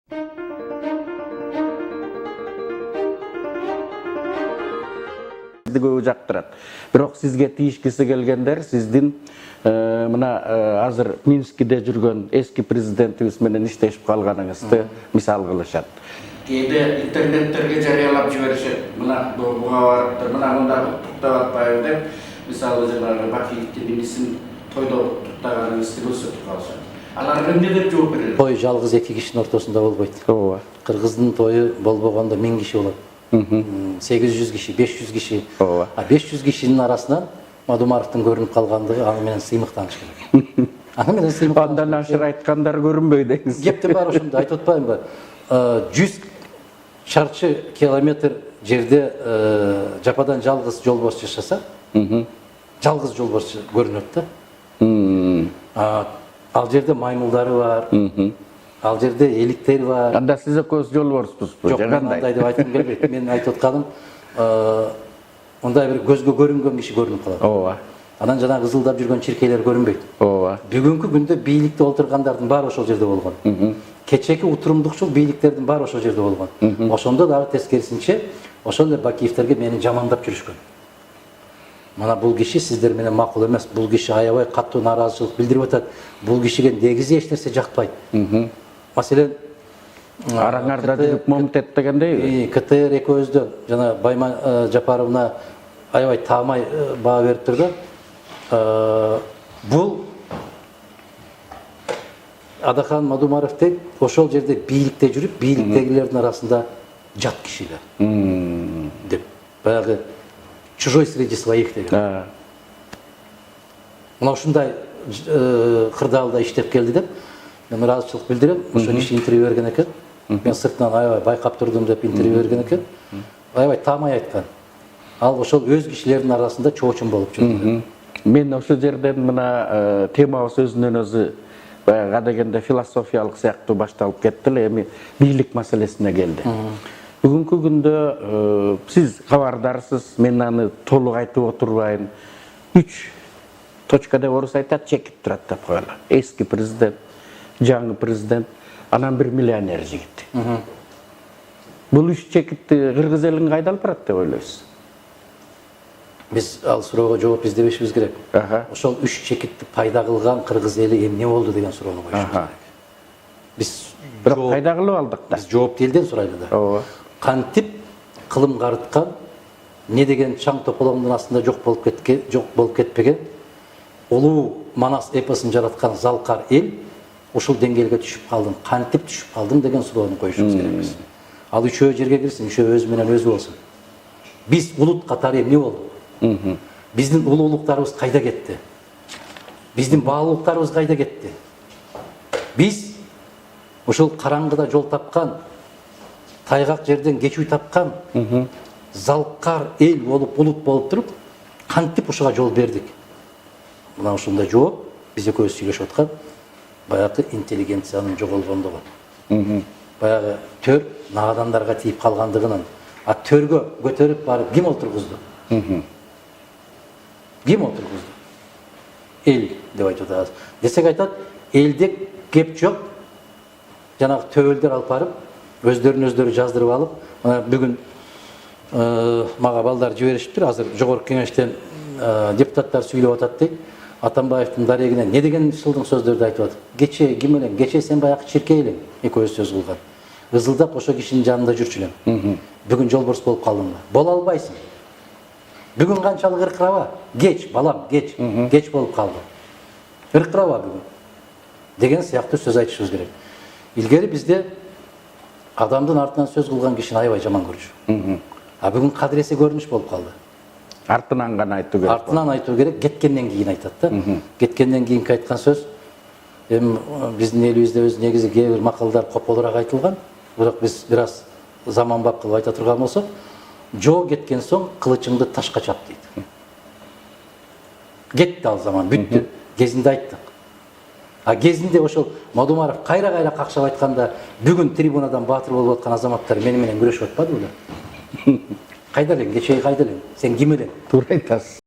Көбі жақтырады. Бірақ сізге тиішкісі келгендер сіздің мына азыр Минскіде жүрген eski президентіңіз менен иштешип қалғаныңызды мисал кылышат. Кейде интернеттерге жарыялап жиберишет. Мына буга барыптыр, мына мында туктап атпайбы деп, мисалы жанагы Бакиевдин инисин тойдо туктаганыңызды көрсөтүп калышат. Алар эмне деп жооп берет? Той жалгыз эки кишинин ортосунда болбойт. Ооба. Кыргыздын тою болбогондо 1000 киши болот. 800 киши, 500 киши. А 500 кишинин арасынан Мадумаровдун көрүнүп калгандыгы аны менен сыймыктаныш керек. Аны менен сыймыктаныш. Андан ашыр айткандар көрүнбөй деңиз. Кептин баары ошондо айтып атпаймынбы? 100 шарчы километр жерде жападан жалгыз жолборс жашаса, жалгыз жолборс көрүнөт да. Ал жерде маймылдары бар. Ал жерде эликтер бар. Анда сиз экөөбүз жолборспузбу? Жок, мен андай деп айткым келбейт. Мен айтып атканым, мындай бир көзгө көрүнгөн киши көрүнүп калат. Ооба. Анан жана кызылдап жүргөн чиркейлер көрүнбөйт. Ооба. Бүгүнкү күндө бийликте отургандардын баары ошол жерде болгон. Кечеки утурумдукчул бийликтердин баары ошол жерде болгон. Ошондо дагы тескерисинче, ошол эле Бакиевтерге мени жамандап жүрүшкөн. Мана бул киши сиздер менен макул эмес, бул киши аябай катуу нааразычылык билдирип атат. Бул кишиге негизи эч нерсе жакпайт. Маселен, араңарда жүрүп момтет дегендейби? КТР экөөбүздө жана Байман Жапаровна аябай таамай баа берип турду. Бул Адахан Мадумаровдек ошол жерде бийликте жүрүп, бийликтегилердин арасында жат кишилер деп. Баягы чужой среди своих деген. Мына ушундай кырдаалда иштеп келди деп мен ыраазычылык билдирем. Ошол киши интервью берген экен. Мен сыртынан аябай байкап турдум деп интервью берген экен. Аябай таамай айткан. Ал ошол өз кишилердин арасында чоочун болуп жүрдү. Мен ошол жерден мына темабыз өзүнөн өзү баягы дегенде философиялык сыяктуу башталып кетти эле, эми бийлик маселесине келди. Бүгүнкү күндө сиз кабардарсыз, мен аны толук айтып отурбайм. 3 точка деп орус айтат, чекип турат деп коелу. Eski президент, жаңы президент, анан бир миллионер жигит. Бул 3 чекитти кыргыз элин кайда алып барат деп ойлойсуз? Биз ал суроого жооп издебешибиз керек. Ошол 3 чекитти пайда кылган кыргыз эли эмне болду деген суроону коюшубуз керек. Биз бирок пайда кылып алдык да. Биз жоопту элден сурайлы да. Ооба. Кантип кылым карыткан, не деген чаң тополоңдун астында жок болуп кетпеген, улуу Манас эпосун жараткан залкар эл ушул деңгээлге түшүп калдым, кантип түшүп калдым деген суроону коюшубуз керекпиз. Ал үчөө жерге кирсин, үчөө өзү менен өзү болсун. Биз улут катары эмне болдук? Биздин улуулуктарыбыз кайда кетти? Биздин баалуулуктарыбыз кайда кетти? Биз ушул караңгыда жол тапкан, тайгак жерден кечүү тапкан залкар эл болуп, улут болуп туруп, кантип ушуга жол бердик? Мына ушундай жооп биз экөөбүз сүйлөшүп аткан баягы интеллигенциянын жоголгондугу. Баягы төр нагадандарга тийип калгандыгынан, а төргө көтөрүп барып ким отургузду? Ким отургузду? Эл деп айтып атабыз. Десек айтат, элде кеп жок. Жанагы төбөлдөр алып барып, өздөрүн жаздырып алып, мына бүгүн мага балдар жиберишиптир, азыр жогорку кеңештен депутаттар сүйлөп атат дейт. Атамбаевдин дарегине не деген ушулдун сөздөрдү айтып атат. Кече ким элең? Кече сен баягы чиркей элең. Экөөбүз сөз кылган. Ызылдап ошо кишинин жанында жүрчү элем. Бүгүн жолборс болуп калдыңбы? Боло албайсың. Бүгүн канчалык ыркыраба? Кеч, балам, кеч. Кеч болуп калды. Ыркыраба бүгүн. Деген сыяктуу сөз айтышыбыз керек. Илгери бизде адамдын артынан сөз кылган кишини аябай жаман көрчү. А бүгүн кадыресе көрүнүш болуп калды. Артынан гана айтуу керек. Артынан айтуу керек, кеткенден кийин айтат да. Кеткенден кийинки айткан сөз эми биздин элибизде өз негизи кээ бир макалдар кополураак айтылган. Бирок биз бир аз заманбап кылып айта турган болсок, жоо кеткен соң кылычыңды ташка чап дейт. Кетти ал заман, бүттү. Кезинде айттык. А кезинде ошол Мадумаров кайра какшап айтканда бүгүн трибунадан баатыр болуп аткан азаматтар мени менен күрөшүп атпадыбы? Кайда элең, кечеги кайда элең? Сен ким элең? Туура айтасыз.